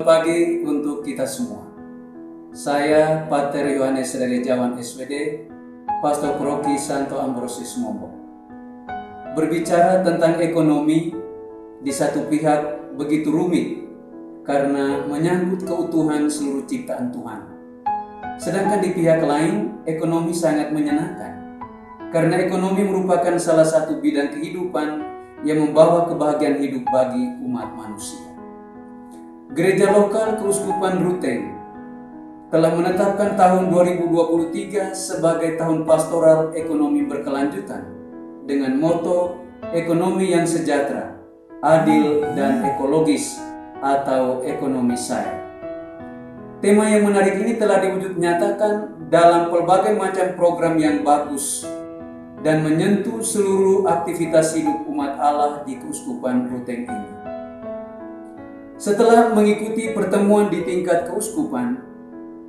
pagi untuk kita semua. Saya Pater Yohanes Rerejawan SWD, Pastor Paroki Santo Ambrosius Mombo. Berbicara tentang ekonomi di satu pihak begitu rumit karena menyangkut keutuhan seluruh ciptaan Tuhan. Sedangkan di pihak lain, ekonomi sangat menyenangkan karena ekonomi merupakan salah satu bidang kehidupan yang membawa kebahagiaan hidup bagi umat manusia. Gereja Lokal Keuskupan Ruteng telah menetapkan tahun 2023 sebagai tahun pastoral ekonomi berkelanjutan dengan moto ekonomi yang sejahtera, adil dan ekologis atau ekonomi saya. Tema yang menarik ini telah diwujud nyatakan dalam pelbagai macam program yang bagus dan menyentuh seluruh aktivitas hidup umat Allah di Keuskupan Ruteng ini. Setelah mengikuti pertemuan di tingkat keuskupan,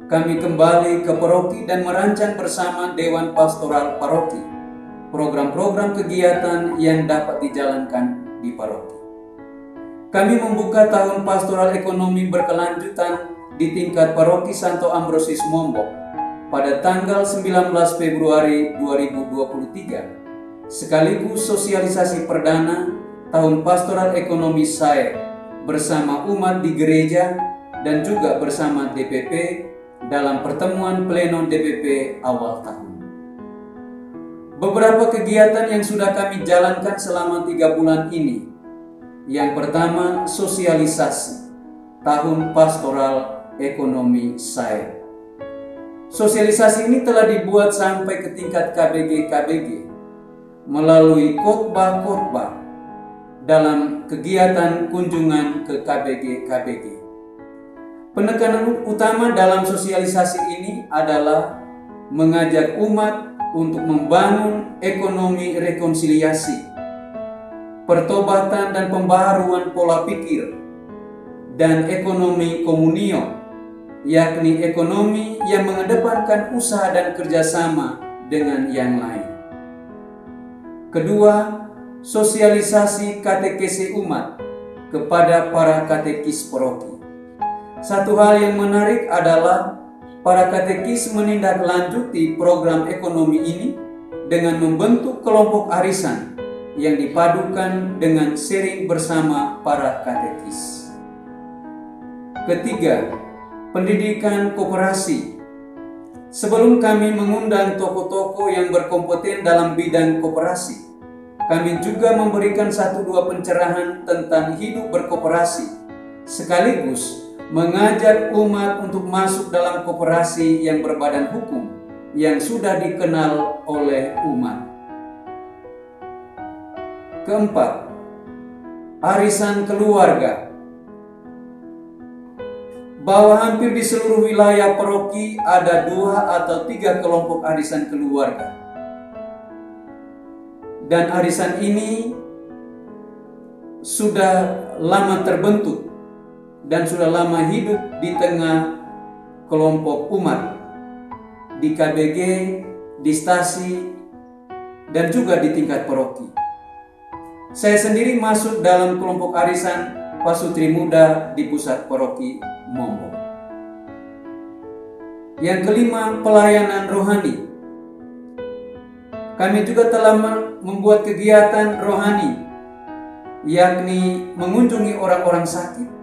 kami kembali ke paroki dan merancang bersama Dewan Pastoral Paroki program-program kegiatan yang dapat dijalankan di paroki. Kami membuka tahun pastoral ekonomi berkelanjutan di tingkat Paroki Santo Ambrosius Mombo pada tanggal 19 Februari 2023, sekaligus sosialisasi perdana tahun pastoral ekonomi SAE bersama umat di gereja dan juga bersama DPP dalam pertemuan pleno DPP awal tahun. Beberapa kegiatan yang sudah kami jalankan selama 3 bulan ini. Yang pertama, sosialisasi tahun pastoral ekonomi SAE. Sosialisasi ini telah dibuat sampai ke tingkat KBG melalui khotbah-khotbah dalam kegiatan kunjungan ke KBG. Penekanan utama dalam sosialisasi ini adalah mengajak umat untuk membangun ekonomi rekonsiliasi, pertobatan dan pembaharuan pola pikir, dan ekonomi komunio, yakni ekonomi yang mengedepankan usaha dan kerjasama dengan yang lain. Kedua, sosialisasi katekesi umat kepada para katekis paroki. Satu hal yang menarik adalah para katekis menindaklanjuti program ekonomi ini dengan membentuk kelompok arisan yang dipadukan dengan sharing bersama para katekis. Ketiga, pendidikan koperasi. Sebelum kami mengundang tokoh-tokoh yang berkompeten dalam bidang koperasi, kami juga memberikan 1-2 pencerahan tentang hidup berkoperasi, sekaligus mengajak umat untuk masuk dalam koperasi yang berbadan hukum yang sudah dikenal oleh umat. Keempat, arisan keluarga. Bahwa hampir di seluruh wilayah paroki ada 2 atau 3 kelompok arisan keluarga. Dan arisan ini sudah lama terbentuk dan sudah lama hidup di tengah kelompok umat, di KBG, di stasi, dan juga di tingkat paroki. Saya sendiri masuk dalam kelompok arisan Pasutri Muda di pusat paroki Mombo. Yang kelima, pelayanan rohani. Kami juga telah membuat kegiatan rohani, yakni mengunjungi orang-orang sakit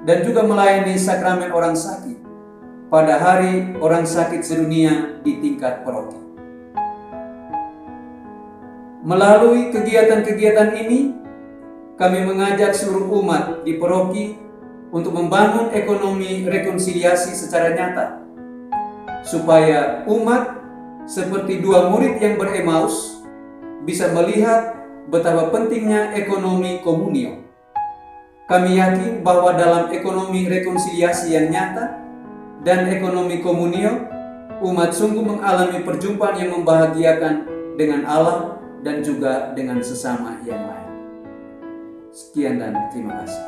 dan juga melayani sakramen orang sakit pada hari orang sakit sedunia di tingkat paroki. Melalui kegiatan-kegiatan ini, kami mengajak seluruh umat di paroki untuk membangun ekonomi rekonsiliasi secara nyata, supaya umat seperti 2 murid yang beremaus bisa melihat betapa pentingnya ekonomi komunio. Kami yakin bahwa dalam ekonomi rekonsiliasi yang nyata dan ekonomi komunio, umat sungguh mengalami perjumpaan yang membahagiakan dengan Allah dan juga dengan sesama yang lain. Sekian dan terima kasih.